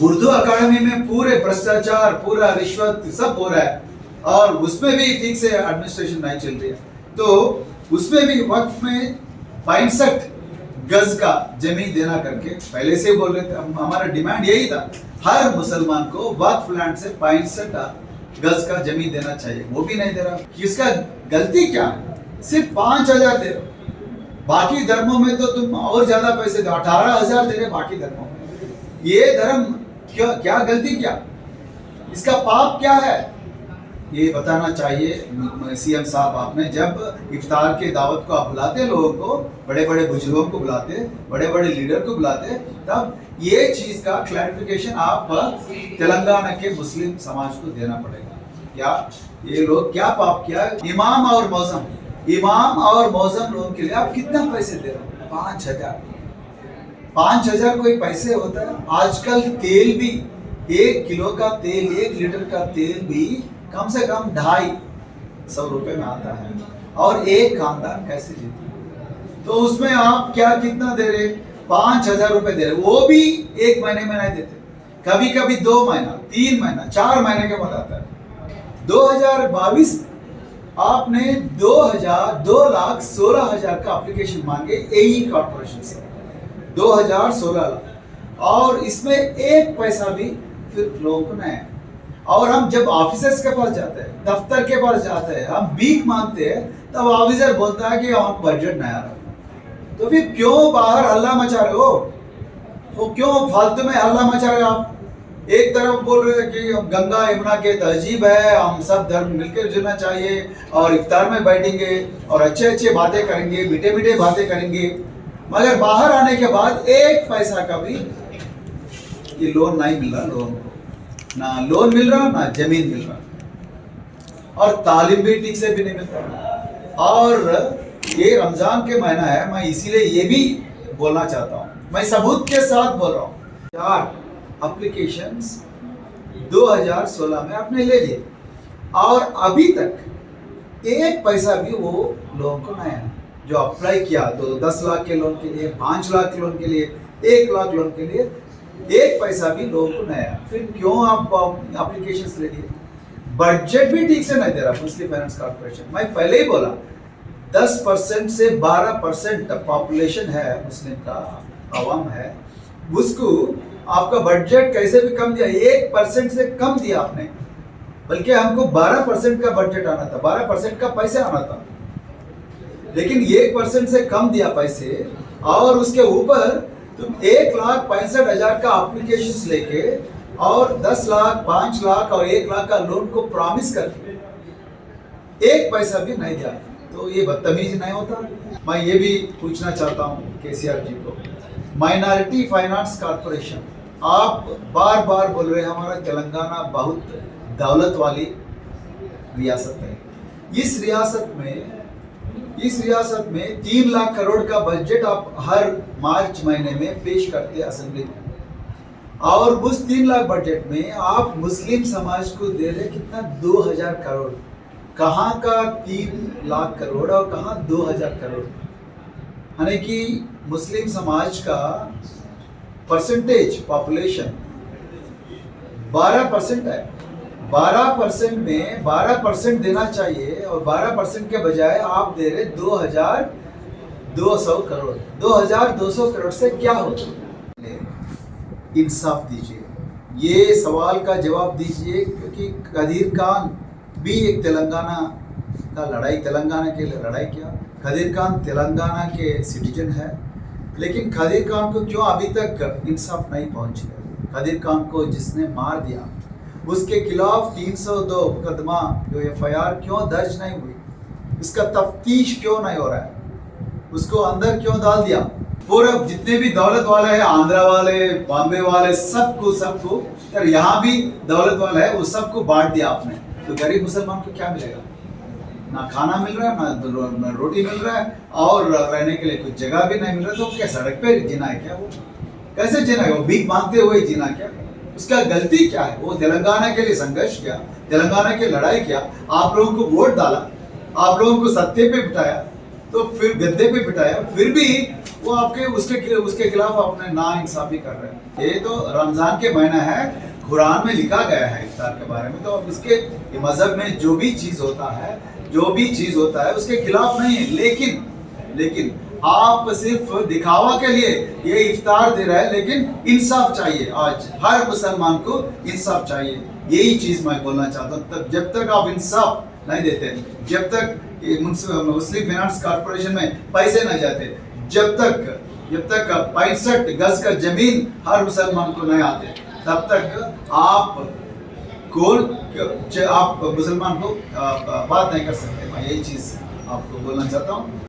उर्दू अकादमी में पूरे भ्रष्टाचार, पूरा रिश्वत सब हो रहा है और उसमें भी ठीक से एडमिनिस्ट्रेशन नहीं चल रही है। तो उसमें भी वक्त में 65 गज का जमीन देना करके पहले से ही बोल रहे थे। हमारा डिमांड यही था, हर मुसलमान को वक्फ लैंड से 65 गज का जमीन देना चाहिए, वो भी नहीं दे रहा। किसका गलती क्या है? सिर्फ 5,000 दे रहे, बाकी धर्मों में तो तुम और ज्यादा पैसे दो, 18,000 दे रहे बाकी धर्मों में। ये धर्म क्या गलती क्या? इसका पाप क्या है? ये बताना चाहिए सीएम साहब। आपने जब इफ्तार के दावत को आप बुलाते लोगों को, बड़े बड़े बुजुर्गों को बुलाते, बड़े बड़े लीडर को बुलाते, तब ये चीज का क्लैरिफिकेशन आप तेलंगाना के मुस्लिम समाज को देना पड़ेगा। क्या ये लोग क्या पाप किया? इमाम और मौजम लोगों के लिए आप कितना पैसे दे रहे हो? 5,000 कोई पैसे होता है? आजकल तेल भी 1 किलो का तेल, 1 लीटर का तेल भी कम से कम 250 रुपए में आता है, और एक खानदान कैसे जीते? तो उसमें आप क्या कितना दे रहे? 5,000 रुपए दे रहे, वो भी 1 महीने में नहीं देते, कभी कभी 2 महीना, 3 महीना, 4 महीने के बाद आता है। 2022 आपने 2,16,000 का एप्लीकेशन मांगे एई कॉर्पोरेशन से, 2,16,000, और इसमें एक पैसा भी फिर लोगों को नहीं है। और हम जब ऑफिसर्स के पास जाते हैं, दफ्तर के पास जाते हैं, हम भीख मांगते हैं, तब ऑफिसर बोलता है कि हम बजट नहीं आ रहा। तो फिर क्यों बाहर हल्ला मचा रहे हो? तो क्यों फालतू में हल्ला मचा रहे हो आप? एक तरफ बोल रहे हैं कि गंगा यमुना के तहजीब है, हम सब धर्म मिलकर जुड़ना चाहिए और इफ्तार में बैठेंगे और अच्छे अच्छे बातें करेंगे, मीठे मीठे बातें करेंगे, मगर बाहर आने के बाद एक पैसा का भी ये लोन नहीं मिल रहा लोगों को, ना लोन मिल रहा, ना जमीन मिल रहा, और तालीम भी ठीक से भी नहीं मिल रहा। और ये रमजान के महीना है, मैं इसीलिए ये भी बोलना चाहता हूँ, मैं सबूत के साथ बोल रहा हूँ। 4 एप्लीकेशंस 2016 में आपने ले लिए और अभी तक एक पैसा भी वो लोगों को नहीं है। जो अप्लाई किया तो 10 लाख के लोन के लिए, 5 लाख के लोन के लिए, 1 लाख लोन के लिए, एक पैसा भी लोगों को नहीं आया। फिर क्यों आप एप्लीकेशंस ले लिए? बजट भी ठीक से नहीं दे रहा मुस्लिम फाइनेंस कॉर्पोरेशन। मैं पहले ही बोला 10% से 12% पॉपुलेशन है मुस्लिम का, आवाम है, उसको आपका बजट कैसे भी कम दिया, 1% से कम दिया आपने, बल्कि हमको 12% का बजट आना था, 12% का पैसे आना था, लेकिन 1% से कम दिया पैसे। और उसके ऊपर तुम 1,65,000 का एप्लीकेशन लेके और 10 लाख, 5 लाख और 1 लाख का लोन को प्रॉमिस करके एक पैसा भी नहीं दिया, तो ये बदतमीजी नहीं होता? मैं ये भी पूछना चाहता हूँ केसीआर जी को, माइनॉरिटी फाइनेंस कॉर्पोरेशन, आप बार बार बोल रहे हैं हमारा तेलंगाना बहुत दौलत वाली रियासत है। इस रियासत में 3 लाख करोड़ का बजट आप हर मार्च महीने में पेश करते हैं असेंबली में, और उस 3 लाख बजट में आप मुस्लिम समाज को दे रहे कितना? 2,000 करोड़। कहाँ का 3 लाख करोड़ और कहाँ 2,000 करोड़? यानी कि मुस्लिम समाज का परसेंटेज पॉपुलेशन 12% है। 12% में 12% देना चाहिए और 12% के बजाय आप दे रहे 2,200 करोड़। 2,200 करोड़ से क्या होता? इंसाफ दीजिए, ये सवाल का जवाब दीजिए, क्योंकि कदीर खान भी एक तेलंगाना के लिए लड़ाई किया। कदीर खान तेलंगाना के सिटीजन है, लेकिन कदीर खान को क्यों अभी तक इंसाफ नहीं पहुंच गया? कदीर खान को जिसने मार दिया उसके खिलाफ 302 मुकदमा जो FIR क्यों दर्ज नहीं हुई? इसका तफ्तीश क्यों नहीं हो रहा है? उसको अंदर क्यों डाल दिया? पूरा जितने भी दौलत वाले हैं, आंध्रा वाले, बॉम्बे वाले, सबको यार, यहाँ भी दौलत वाला है, वो सबको बांट दिया आपने। तो गरीब मुसलमान को क्या मिलेगा? ना खाना मिल रहा है, ना रोटी मिल रहा है, और रहने के लिए कुछ जगह भी नहीं मिल रहा। तो क्या सड़क पे जीना है क्या? वो कैसे जीना है? वो भीख मांगते हुए जीना क्या? उसका गलती क्या है? वो तेलंगाना के लिए संघर्ष किया, तेलंगाना की लड़ाई किया, आप लोगों को वोट डाला, आप लोगों को सत्ते पे बिठाया, तो फिर गद्दे पे बिठाया, फिर भी वो आपके उसके खिलाफ आपने ना इंसाफी कर रहे हैं। ये तो रमजान के महीना है, कुरान में लिखा गया है इफ्तार के बारे में, तो अब इसके मजहब में जो भी चीज होता है उसके खिलाफ नहीं है, लेकिन आप सिर्फ दिखावा के लिए ये इफ्तार दे रहा है, लेकिन इंसाफ चाहिए। आज हर मुसलमान को इंसाफ चाहिए, यही चीज मैं बोलना चाहता हूँ। तब जब तक आप इंसाफ नहीं देते, जब तक मुस्लिम फाइनेंस कॉर्पोरेशन में पैसे नहीं जाते, जब तक 65 गज का जमीन हर मुसलमान को नहीं आते, तब तक आप मुसलमान को बात नहीं कर सकते। मैं यही चीज आपको बोलना चाहता हूँ।